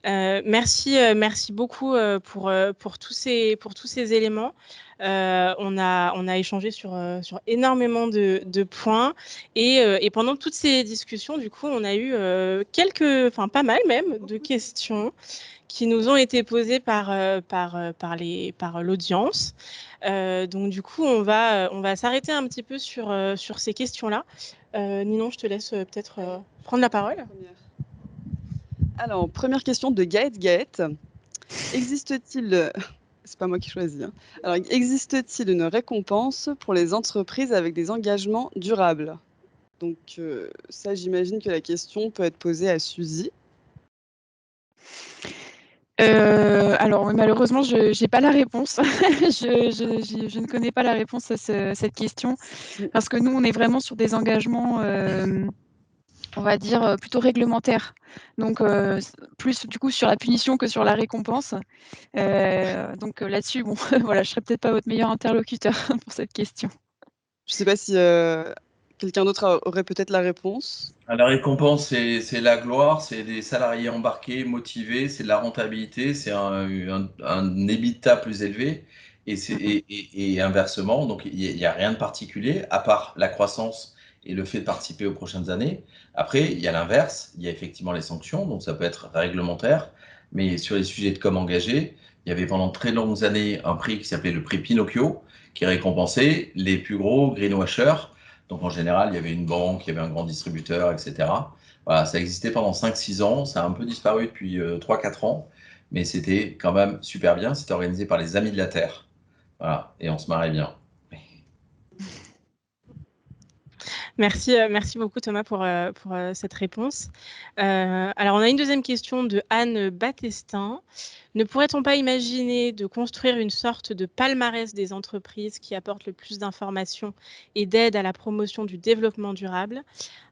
Merci beaucoup pour tous ces éléments. On a échangé sur énormément de points et pendant toutes ces discussions, du coup, on a eu pas mal même de questions qui nous ont été posées par l'audience. Donc du coup, on va s'arrêter un petit peu sur ces questions-là. Ninon, je te laisse peut-être prendre la parole. Alors, première question de Gaët Gaët. Existe-t-il, c'est pas moi qui choisis, hein. Alors, existe-t-il une récompense pour les entreprises avec des engagements durables? Donc, ça, j'imagine que la question peut être posée à Suzy. Alors malheureusement, je n'ai pas la réponse. Je ne connais pas la réponse à cette question parce que nous, on est vraiment sur des engagements, on va dire, plutôt réglementaires. Donc plus du coup sur la punition que sur la récompense. Donc là-dessus, bon, voilà, je ne serais peut-être pas votre meilleur interlocuteur pour cette question. Je ne sais pas si quelqu'un d'autre aurait peut-être la réponse. La récompense, c'est la gloire, c'est des salariés embarqués, motivés, c'est de la rentabilité, c'est un EBITDA plus élevé et inversement. Donc, il n'y a rien de particulier à part la croissance et le fait de participer aux prochaines années. Après, il y a l'inverse, il y a effectivement les sanctions, donc ça peut être réglementaire, mais sur les sujets de com engagés, il y avait pendant très longues années un prix qui s'appelait le prix Pinocchio, qui récompensait les plus gros greenwashers. Donc, en général, il y avait une banque, il y avait un grand distributeur, etc. Voilà, ça existait pendant 5-6 ans. Ça a un peu disparu depuis 3-4 ans. Mais c'était quand même super bien. C'était organisé par les Amis de la Terre. Voilà, et on se marrait bien. Merci beaucoup Thomas pour cette réponse. Alors, on a une deuxième question de Anne Battestin. Ne pourrait-on pas imaginer de construire une sorte de palmarès des entreprises qui apportent le plus d'informations et d'aide à la promotion du développement durable?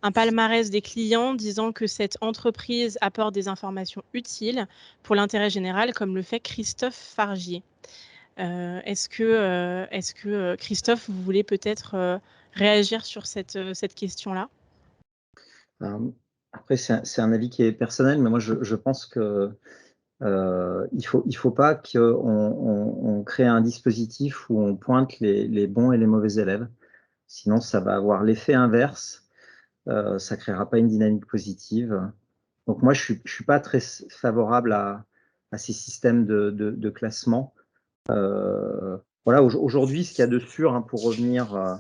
Un palmarès des clients disant que cette entreprise apporte des informations utiles pour l'intérêt général, comme le fait Christophe Fargier. Est-ce que Christophe, vous voulez peut-être réagir sur cette question-là? Après, c'est un avis qui est personnel, mais moi, je pense que il faut pas qu'on crée un dispositif où on pointe les bons et les mauvais élèves. Sinon, ça va avoir l'effet inverse. Ça créera pas une dynamique positive. Donc moi, je suis pas très favorable à ces systèmes de classement. Voilà, aujourd'hui, ce qu'il y a de sûr, hein, pour revenir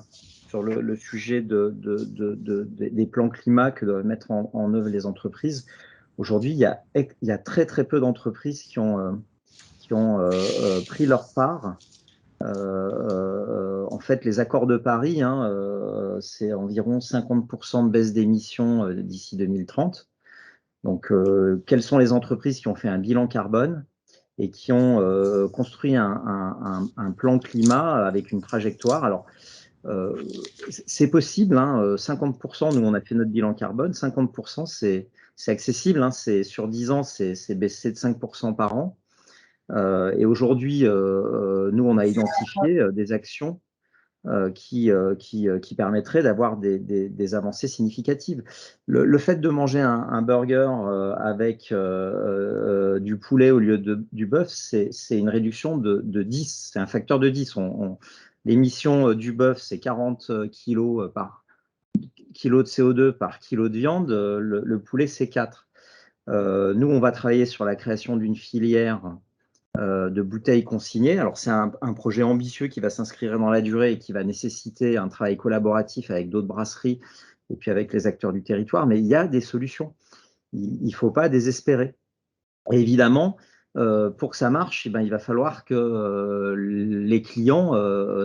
sur le sujet des plans climat que doivent mettre en œuvre les entreprises, aujourd'hui, il y a très très peu d'entreprises qui ont pris leur part. En fait, les accords de Paris, hein, c'est environ 50% de baisse d'émissions d'ici 2030. Donc, quelles sont les entreprises qui ont fait un bilan carbone et qui ont construit un plan climat avec une trajectoire? Alors, c'est possible, hein, 50%, nous on a fait notre bilan carbone, 50% c'est accessible, hein, sur 10 ans, c'est baissé de 5% par an. Et aujourd'hui, nous on a identifié des actions qui permettraient d'avoir des avancées significatives. Le fait de manger un burger avec du poulet au lieu du bœuf, c'est une réduction de 10, c'est un facteur de 10. L'émission du bœuf, c'est 40 kilos par kilo de CO2 par kilo de viande, le poulet, c'est 4. Nous, on va travailler sur la création d'une filière de bouteilles consignées. Alors, c'est un projet ambitieux qui va s'inscrire dans la durée et qui va nécessiter un travail collaboratif avec d'autres brasseries et puis avec les acteurs du territoire, mais il y a des solutions. Il ne faut pas désespérer. Et évidemment, pour que ça marche, eh ben, il va falloir que les clients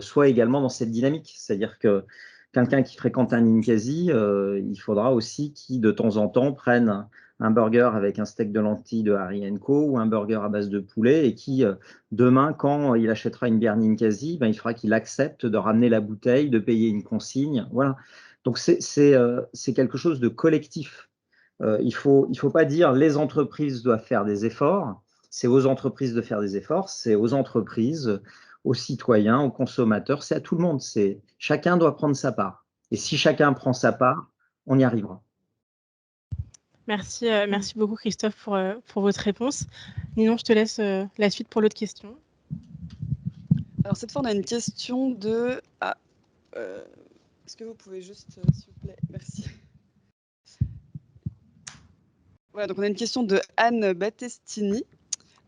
soient également dans cette dynamique. C'est-à-dire que quelqu'un qui fréquente un Ninkasi, il faudra aussi qu'il, de temps en temps, prenne un burger avec un steak de lentilles de Harry & Co ou un burger à base de poulet et qui, demain, quand il achètera une bière Ninkasi, ben, il faudra qu'il accepte de ramener la bouteille, de payer une consigne. Voilà. Donc, c'est quelque chose de collectif. Il ne faut pas dire les entreprises doivent faire des efforts. C'est aux entreprises de faire des efforts, c'est aux entreprises, aux citoyens, aux consommateurs, c'est à tout le monde. Chacun doit prendre sa part. Et si chacun prend sa part, on y arrivera. Merci beaucoup Christophe pour votre réponse. Ninon, je te laisse la suite pour l'autre question. Alors cette fois, on a une question de... est-ce que vous pouvez juste, s'il vous plaît, merci. Voilà, donc on a une question de Anne Battestini.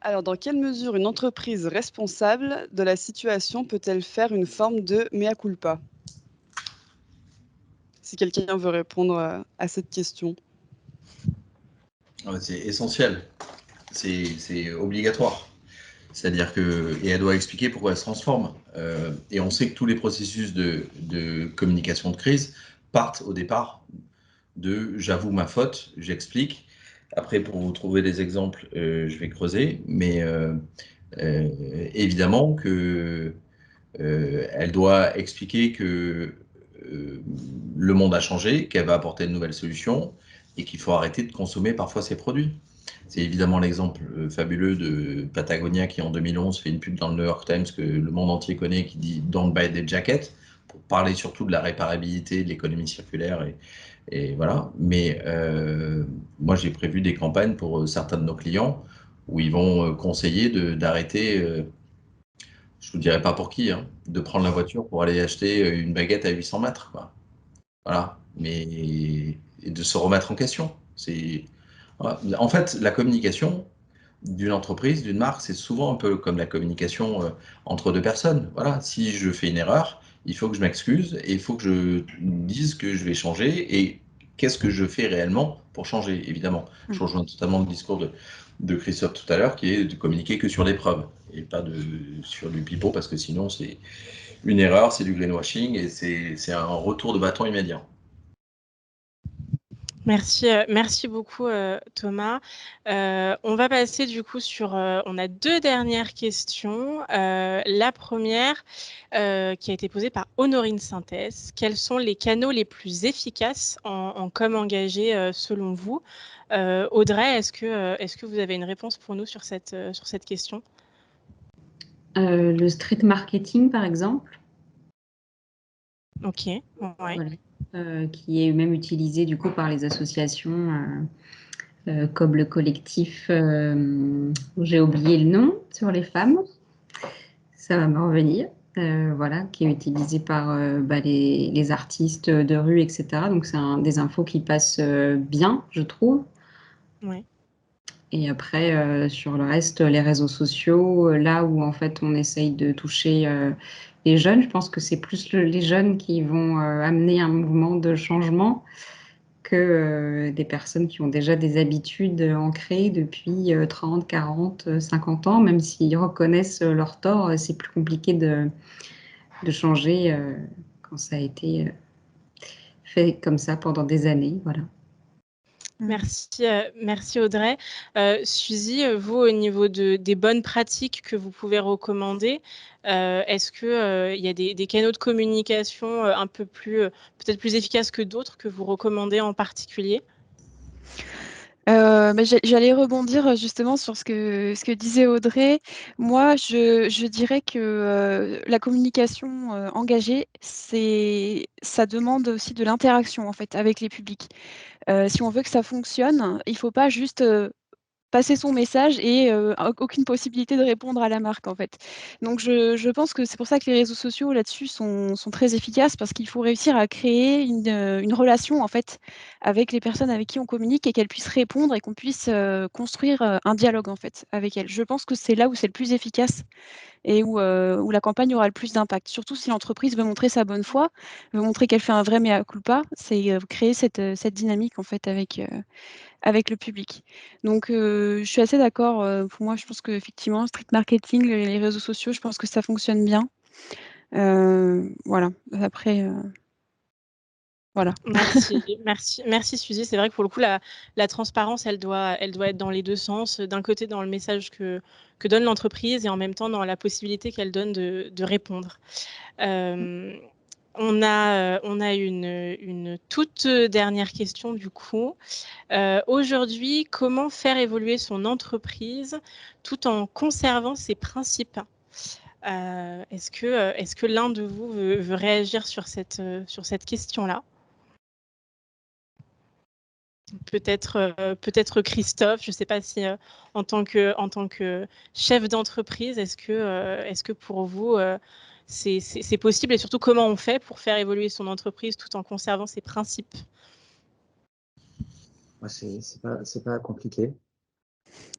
Alors, dans quelle mesure une entreprise responsable de la situation peut-elle faire une forme de mea culpa? Si quelqu'un veut répondre à cette question. C'est essentiel, c'est obligatoire. C'est-à-dire que, et elle doit expliquer pourquoi elle se transforme. Et on sait que tous les processus de communication de crise partent au départ de j'avoue ma faute, j'explique. Après, pour vous trouver des exemples, je vais creuser, mais évidemment que elle doit expliquer que le monde a changé, qu'elle va apporter de nouvelles solutions et qu'il faut arrêter de consommer parfois ces produits. C'est évidemment l'exemple fabuleux de Patagonia qui en 2011 fait une pub dans le New York Times que le monde entier connaît qui dit Don't buy the jacket, pour parler surtout de la réparabilité, de l'économie circulaire et voilà. Mais moi j'ai prévu des campagnes pour certains de nos clients où ils vont conseiller d'arrêter, je ne vous dirai pas pour qui, hein, de prendre la voiture pour aller acheter une baguette à 800 mètres, quoi. Voilà. Mais et de se remettre en question. Voilà. En fait, la communication d'une entreprise, d'une marque, c'est souvent un peu comme la communication entre deux personnes. Voilà. Si je fais une erreur, il faut que je m'excuse et il faut que je dise que je vais changer et qu'est-ce que je fais réellement pour changer, évidemment. Je rejoins totalement le discours de Christophe tout à l'heure, qui est de communiquer que sur des preuves et pas sur du pipeau, parce que sinon c'est une erreur, c'est du greenwashing et c'est un retour de bâton immédiat. Merci beaucoup Thomas. On va passer du coup on a deux dernières questions. La première qui a été posée par Honorine Synthèse. Quels sont les canaux les plus efficaces en com engagé selon vous? Audrey, est-ce que vous avez une réponse pour nous sur cette question? Le street marketing, par exemple. Ok, ouais. Voilà. Qui est même utilisé du coup par les associations comme le collectif, j'ai oublié le nom, sur les femmes, ça va me revenir, voilà, qui est utilisé par les artistes de rue, etc. Donc c'est des infos qui passent bien, je trouve. Ouais. Et après, sur le reste, les réseaux sociaux, là où en fait on essaye de toucher les jeunes, je pense que c'est plus les jeunes qui vont amener un mouvement de changement que des personnes qui ont déjà des habitudes ancrées depuis 30, 40, 50 ans. Même s'ils reconnaissent leur tort, c'est plus compliqué de changer quand ça a été fait comme ça pendant des années. Voilà. Merci Audrey. Suzy, vous, au niveau des bonnes pratiques que vous pouvez recommander, est-ce qu'il y a des canaux de communication un peu plus, peut-être plus efficaces que d'autres que vous recommandez en particulier? J'allais rebondir justement sur ce que disait Audrey. Moi, je dirais que la communication engagée, ça demande aussi de l'interaction en fait avec les publics. Si on veut que ça fonctionne, il ne faut pas juste passer son message et aucune possibilité de répondre à la marque en fait. Donc je pense que c'est pour ça que les réseaux sociaux là-dessus sont très efficaces, parce qu'il faut réussir à créer une relation en fait avec les personnes avec qui on communique et qu'elles puissent répondre et qu'on puisse construire un dialogue en fait avec elles. Je pense que c'est là où c'est le plus efficace et où la campagne aura le plus d'impact. Surtout si l'entreprise veut montrer sa bonne foi, veut montrer qu'elle fait un vrai mea culpa, c'est créer cette dynamique en fait avec le public. Donc je suis assez d'accord, pour moi je pense qu'effectivement street marketing, les réseaux sociaux, je pense que ça fonctionne bien. Voilà, après voilà. Merci Suzy. C'est vrai que pour le coup, la transparence, elle doit être dans les deux sens. D'un côté, dans le message que donne l'entreprise et en même temps dans la possibilité qu'elle donne de répondre. On a une toute dernière question du coup. Aujourd'hui, comment faire évoluer son entreprise tout en conservant ses principes? Est-ce que l'un de vous veut réagir sur cette question-là? Peut-être Christophe, je ne sais pas si en tant que chef d'entreprise, est-ce que pour vous c'est possible, et surtout comment on fait pour faire évoluer son entreprise tout en conservant ses principes? C'est pas compliqué.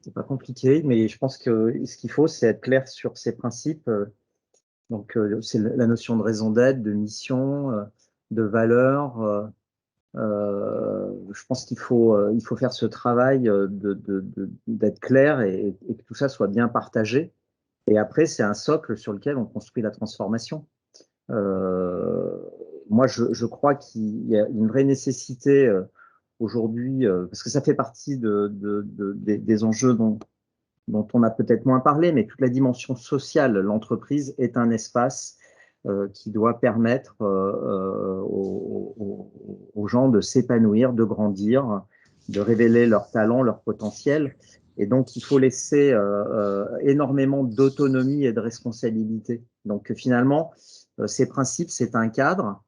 C'est pas compliqué, mais je pense que ce qu'il faut, c'est être clair sur ses principes. Donc, c'est la notion de raison d'être, de mission, de valeur. Je pense qu'il faut faire ce travail d'être clair et que tout ça soit bien partagé. Et après, c'est un socle sur lequel on construit la transformation. Moi, je crois qu'il y a une vraie nécessité aujourd'hui, parce que ça fait partie des enjeux dont on a peut-être moins parlé, mais toute la dimension sociale. L'entreprise est un espace qui doit permettre aux gens de s'épanouir, de grandir, de révéler leurs talents, leur potentiel. Et donc, il faut laisser énormément d'autonomie et de responsabilité. Donc, finalement, ces principes, c'est un cadre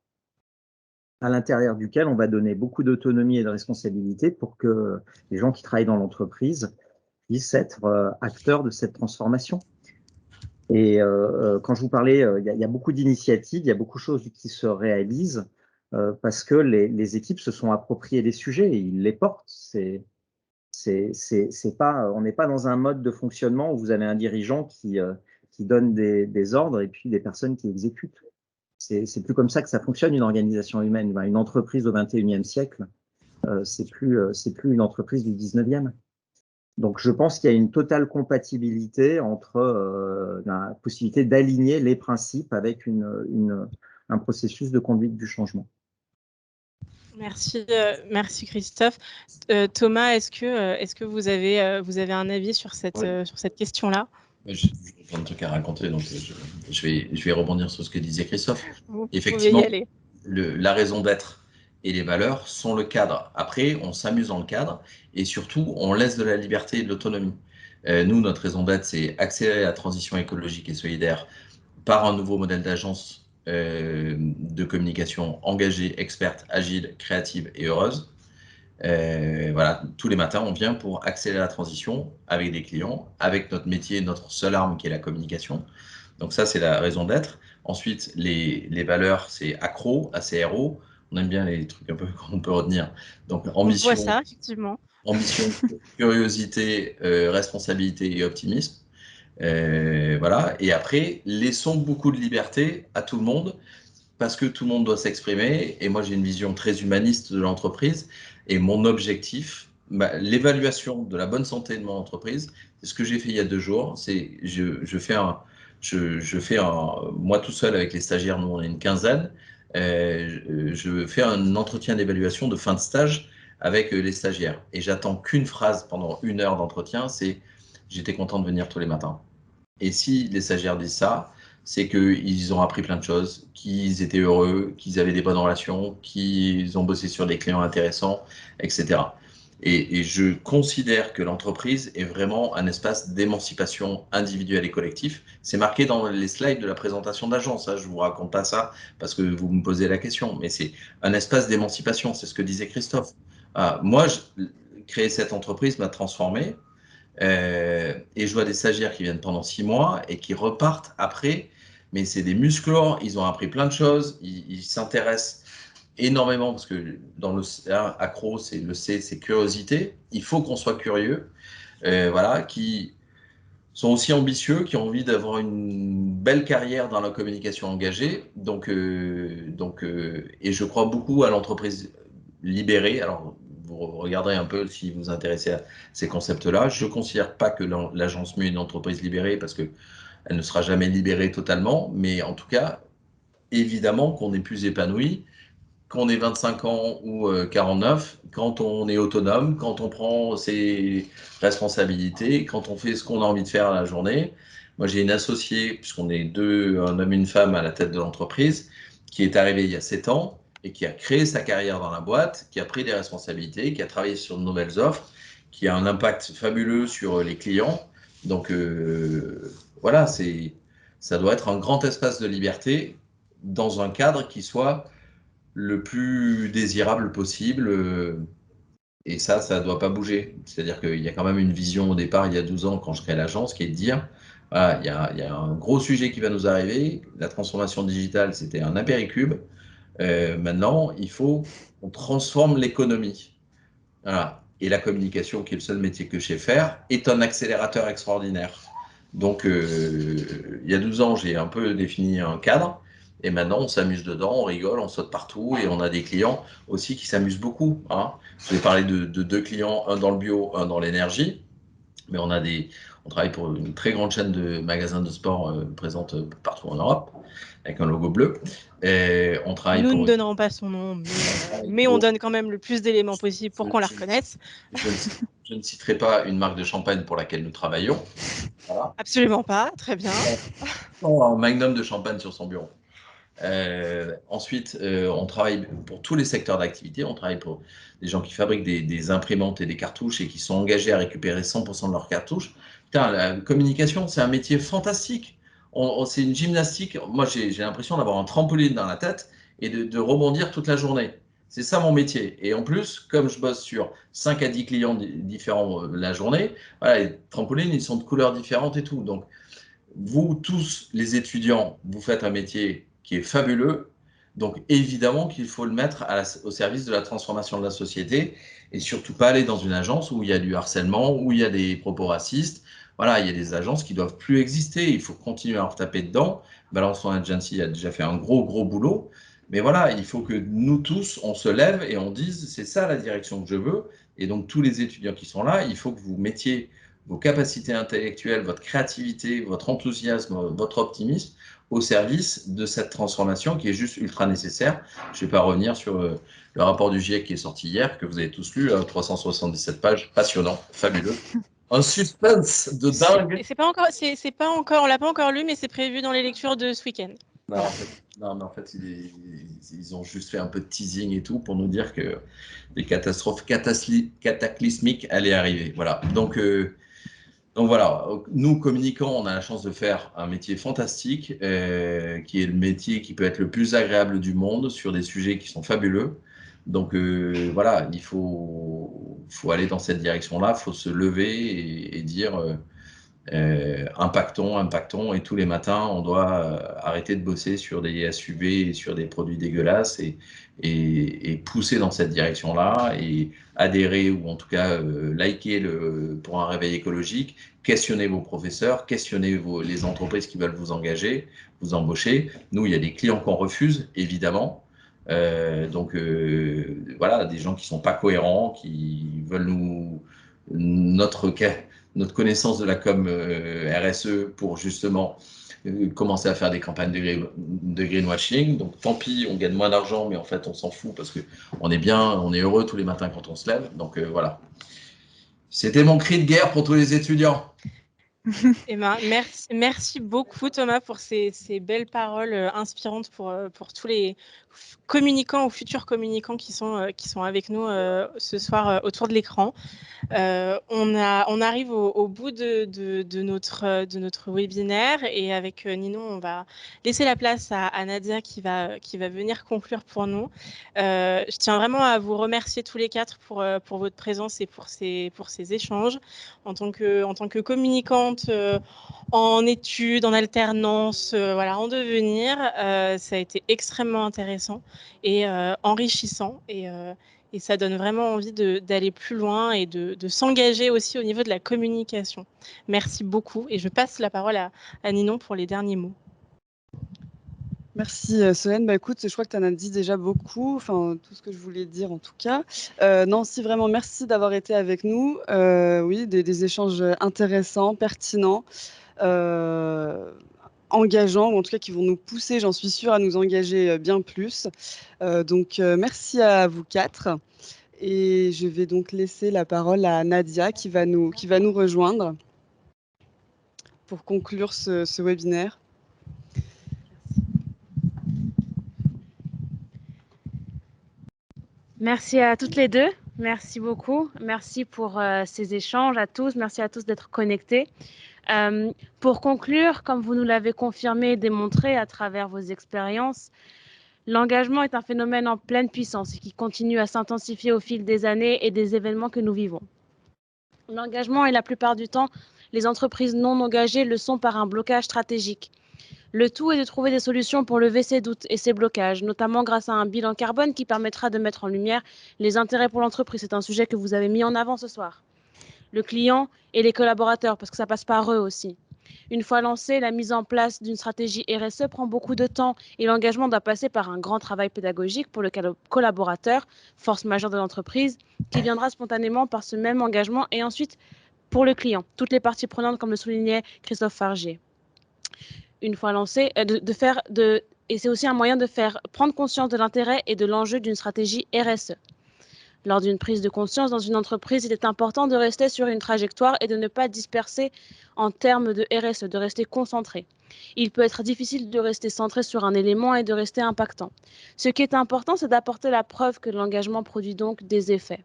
à l'intérieur duquel on va donner beaucoup d'autonomie et de responsabilité pour que les gens qui travaillent dans l'entreprise puissent être acteurs de cette transformation. Et quand je vous parlais, il y a beaucoup d'initiatives, il y a beaucoup de choses qui se réalisent parce que les équipes se sont appropriées les sujets et ils les portent. On n'est pas dans un mode de fonctionnement où vous avez un dirigeant qui donne des ordres et puis des personnes qui exécutent. C'est plus comme ça que ça fonctionne, une organisation humaine. Une entreprise au XXIe siècle, c'est plus une entreprise du XIXe. Donc, je pense qu'il y a une totale compatibilité entre la possibilité d'aligner les principes avec un processus de conduite du changement. Merci Christophe. Thomas, est-ce que vous avez un avis sur cette question-là? J'ai plein de trucs à raconter, donc je vais rebondir sur ce que disait Christophe. Vous Effectivement, pouvez y aller. La raison d'être et les valeurs sont le cadre. Après, on s'amuse dans le cadre et surtout, on laisse de la liberté et de l'autonomie. Nous, notre raison d'être, c'est accélérer la transition écologique et solidaire par un nouveau modèle d'agence de communication engagée, experte, agile, créative et heureuse. Voilà, tous les matins, on vient pour accélérer la transition avec des clients, avec notre métier, notre seule arme qui est la communication. Donc ça, c'est la raison d'être. Ensuite, les valeurs, c'est ACRO, ACRO. On aime bien les trucs un peu qu'on peut retenir. Donc ambition, on voit ça, effectivement. Ambition, curiosité, responsabilité et optimisme. Voilà. Et après, laissons beaucoup de liberté à tout le monde parce que tout le monde doit s'exprimer. Et moi, j'ai une vision très humaniste de l'entreprise. Et mon objectif, l'évaluation de la bonne santé de mon entreprise, c'est ce que j'ai fait il y a 2 jours. C'est je fais moi tout seul avec les stagiaires, nous on est une quinzaine. Je fais un entretien d'évaluation de fin de stage avec les stagiaires. Et j'attends qu'une phrase pendant 1 heure d'entretien, c'est « j'étais content de venir tous les matins ». Et si les stagiaires disent ça, c'est qu'ils ont appris plein de choses, qu'ils étaient heureux, qu'ils avaient des bonnes relations, qu'ils ont bossé sur des clients intéressants, etc. Et je considère que l'entreprise est vraiment un espace d'émancipation individuelle et collective. C'est marqué dans les slides de la présentation d'agence. Je ne vous raconte pas ça parce que vous me posez la question, mais c'est un espace d'émancipation, c'est ce que disait Christophe. Moi, créer cette entreprise m'a transformé. Et je vois des stagiaires qui viennent pendant 6 mois et qui repartent après, mais c'est des musclores, ils ont appris plein de choses, ils s'intéressent énormément parce que dans le accro, c'est le C, c'est curiosité. Il faut qu'on soit curieux, voilà, qui sont aussi ambitieux, qui ont envie d'avoir une belle carrière dans la communication engagée. Donc, et je crois beaucoup à l'entreprise libérée. Alors, vous regarderez un peu si vous vous intéressez à ces concepts-là. Je ne considère pas que l'agence Mue est une entreprise libérée parce qu'elle ne sera jamais libérée totalement, mais en tout cas, évidemment qu'on est plus épanoui, qu'on ait 25 ans ou 49, quand on est autonome, quand on prend ses responsabilités, quand on fait ce qu'on a envie de faire à la journée. Moi, j'ai une associée, puisqu'on est 2, un homme et une femme à la tête de l'entreprise, qui est arrivée il y a 7 ans et qui a créé sa carrière dans la boîte, qui a pris des responsabilités, qui a travaillé sur de nouvelles offres, qui a un impact fabuleux sur les clients. Donc, voilà, ça doit être un grand espace de liberté dans un cadre qui soit le plus désirable possible Et ça ne doit pas bouger. C'est-à-dire qu'il y a quand même une vision au départ, il y a 12 ans, quand je crée l'agence, qui est de dire, voilà, il y a un gros sujet qui va nous arriver. La transformation digitale, c'était un apéricube. Maintenant, il faut qu'on transforme l'économie. Voilà. Et la communication, qui est le seul métier que je sais faire, est un accélérateur extraordinaire. Donc, il y a 12 ans, j'ai un peu défini un cadre. Et maintenant, on s'amuse dedans, on rigole, on saute partout. Et on a des clients aussi qui s'amusent beaucoup. Hein. Je vais parler de 2 clients, un dans le bio, un dans l'énergie. Mais on travaille pour une très grande chaîne de magasins de sport présente partout en Europe, avec un logo bleu. Et on travaille Nous pour ne donnerons pas son nom, mais on donne quand même le plus d'éléments possible pour qu'on la reconnaisse. Je ne citerai pas une marque de champagne pour laquelle nous travaillons. Voilà. Absolument pas, très bien. Un magnum de champagne sur son bureau. Ensuite, on travaille pour tous les secteurs d'activité. On travaille pour des gens qui fabriquent des imprimantes et des cartouches et qui sont engagés à récupérer 100% de leurs cartouches. Putain, la communication, c'est un métier fantastique. C'est une gymnastique. Moi, j'ai l'impression d'avoir un trampoline dans la tête et de rebondir toute la journée. C'est ça mon métier. Et en plus, comme je bosse sur 5 à 10 clients différents la journée, voilà, les trampolines, ils sont de couleurs différentes et tout. Donc, vous tous, les étudiants, vous faites un métier qui est fabuleux. Donc, évidemment qu'il faut le mettre au service de la transformation de la société et surtout pas aller dans une agence où il y a du harcèlement, où il y a des propos racistes. Voilà, il y a des agences qui doivent plus exister. Il faut continuer à en retaper dedans. Balance One Agency a déjà fait un gros boulot. Mais voilà, il faut que nous tous, on se lève et on dise, c'est ça la direction que je veux. Et donc, tous les étudiants qui sont là, il faut que vous mettiez vos capacités intellectuelles, votre créativité, votre enthousiasme, votre optimisme au service de cette transformation qui est juste ultra nécessaire. Je ne vais pas revenir sur le rapport du GIEC qui est sorti hier, que vous avez tous lu, 377 pages, passionnant, fabuleux. Un suspense de dingue. C'est pas encore, on l'a pas encore lu, mais c'est prévu dans les lectures de ce week-end. Non, mais en fait, ils ont juste fait un peu de teasing et tout pour nous dire que des catastrophes cataclysmiques allaient arriver. Voilà. Donc voilà, nous, communicants, on a la chance de faire un métier fantastique, qui est le métier qui peut être le plus agréable du monde sur des sujets qui sont fabuleux. Donc voilà, il faut aller dans cette direction-là, il faut se lever et dire impactons, et tous les matins, on doit arrêter de bosser sur des SUV et sur des produits dégueulasses et pousser dans cette direction-là et adhérer ou en tout cas liker pour un réveil écologique, questionnez vos professeurs, questionnez les entreprises qui veulent vous engager, vous embaucher. Nous, il y a des clients qu'on refuse, évidemment. Donc voilà, des gens qui ne sont pas cohérents, qui veulent notre connaissance de la com RSE pour justement commencer à faire des campagnes de greenwashing. Donc tant pis, on gagne moins d'argent, mais en fait on s'en fout parce qu'on est bien, on est heureux tous les matins quand on se lève. Donc voilà. C'était mon cri de guerre pour tous les étudiants. Eh ben, merci beaucoup Thomas pour ces belles paroles inspirantes pour tous les communicants ou futurs communicants qui sont avec nous ce soir autour de l'écran. On arrive au bout de notre webinaire et avec Ninon, on va laisser la place à Nadia qui va venir conclure pour nous. Je tiens vraiment à vous remercier tous les quatre pour votre présence et pour ces échanges. En tant que communicante en études, en alternance, voilà, en devenir, ça a été extrêmement intéressant et enrichissant et ça donne vraiment envie d'aller plus loin et de s'engager aussi au niveau de la communication. Merci beaucoup et je passe la parole à Ninon pour les derniers mots. Merci Solène. Bah, écoute, je crois que tu en as dit déjà beaucoup, enfin tout ce que je voulais dire en tout cas. Nancy, vraiment merci d'avoir été avec nous. Oui, des échanges intéressants, pertinents, engageants, ou en tout cas qui vont nous pousser, j'en suis sûre, à nous engager bien plus. Donc merci à vous quatre. Et je vais donc laisser la parole à Nadia qui va nous rejoindre pour conclure ce webinaire. Merci à toutes les deux. Merci beaucoup. Merci pour ces échanges à tous. Merci à tous d'être connectés. Pour conclure, comme vous nous l'avez confirmé et démontré à travers vos expériences, L'engagement est un phénomène en pleine puissance et qui continue à s'intensifier au fil des années et des événements que nous vivons. L'engagement est la plupart du temps, les entreprises non engagées le sont par un blocage stratégique. Le tout est de trouver des solutions pour lever ces doutes et ces blocages, notamment grâce à un bilan carbone qui permettra de mettre en lumière les intérêts pour l'entreprise. C'est un sujet que vous avez mis en avant ce soir. Le client et les collaborateurs, parce que ça passe par eux aussi. Une fois lancée, la mise en place d'une stratégie RSE prend beaucoup de temps et l'engagement doit passer par un grand travail pédagogique pour le collaborateur, force majeure de l'entreprise, qui viendra spontanément par ce même engagement et ensuite pour le client, toutes les parties prenantes, comme le soulignait Christophe Fargier. Une fois lancé, et c'est aussi un moyen de faire prendre conscience de l'intérêt et de l'enjeu d'une stratégie RSE. Lors d'une prise de conscience dans une entreprise, il est important de rester sur une trajectoire et de ne pas disperser en termes de RSE, de rester concentré. Il peut être difficile de rester centré sur un élément et de rester impactant. Ce qui est important, c'est d'apporter la preuve que l'engagement produit donc des effets.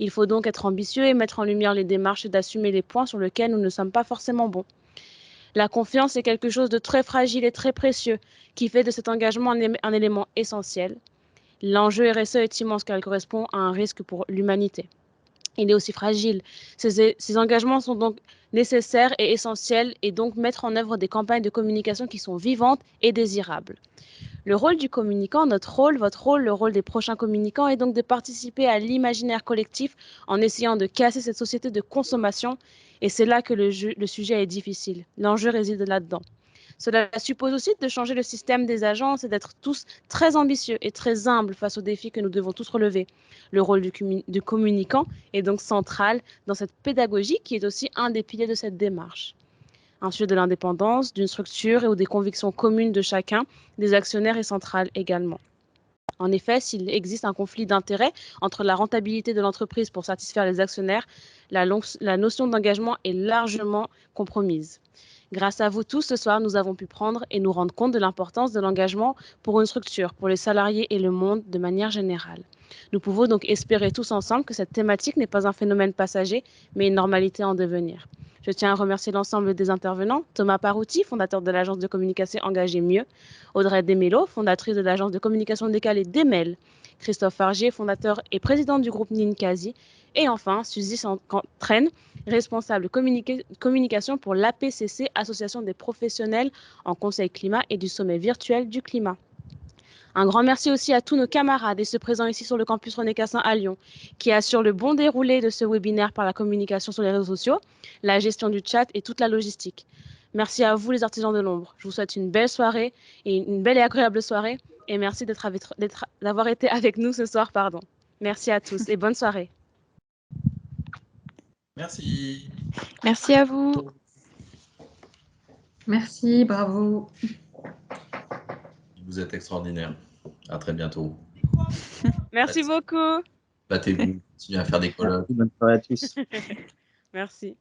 Il faut donc être ambitieux et mettre en lumière les démarches et d'assumer les points sur lesquels nous ne sommes pas forcément bons. La confiance est quelque chose de très fragile et très précieux qui fait de cet engagement un élément essentiel. L'enjeu RSE est immense car il correspond à un risque pour l'humanité. Il est aussi fragile. Ces engagements sont donc nécessaires et essentiels et donc mettre en œuvre des campagnes de communication qui sont vivantes et désirables. Le rôle du communicant, notre rôle, votre rôle, le rôle des prochains communicants est donc de participer à l'imaginaire collectif en essayant de casser cette société de consommation et c'est là que le sujet est difficile. L'enjeu réside là-dedans. Cela suppose aussi de changer le système des agences et d'être tous très ambitieux et très humbles face aux défis que nous devons tous relever. Le rôle du communicant est donc central dans cette pédagogie qui est aussi un des piliers de cette démarche. Un sujet de l'indépendance, d'une structure et ou des convictions communes de chacun, des actionnaires est central également. En effet, s'il existe un conflit d'intérêts entre la rentabilité de l'entreprise pour satisfaire les actionnaires, la notion d'engagement est largement compromise. Grâce à vous tous, ce soir, nous avons pu prendre et nous rendre compte de l'importance de l'engagement pour une structure, pour les salariés et le monde de manière générale. Nous pouvons donc espérer tous ensemble que cette thématique n'est pas un phénomène passager, mais une normalité en devenir. Je tiens à remercier l'ensemble des intervenants, Thomas Parouti, fondateur de l'agence de communication Engagé Mieux, Audrey Desmello, fondatrice de l'agence de communication décalée Demel, Christophe Fargier, fondateur et président du groupe Ninkasi, et enfin Suzy Traine, responsable communication pour l'APCC, Association des professionnels en conseil climat et du sommet virtuel du climat. Un grand merci aussi à tous nos camarades et ceux présents ici sur le campus René Cassin à Lyon, qui assurent le bon déroulé de ce webinaire par la communication sur les réseaux sociaux, la gestion du chat et toute la logistique. Merci à vous les artisans de l'ombre. Je vous souhaite une belle soirée et une belle et agréable soirée et merci d'avoir été avec nous ce soir. Merci à tous et bonne soirée. Merci. Merci à vous. Merci, bravo. Vous êtes extraordinaire. À très bientôt. Merci beaucoup. Battez-vous. Continuez à faire des colloques. Bonne soirée à tous. Merci.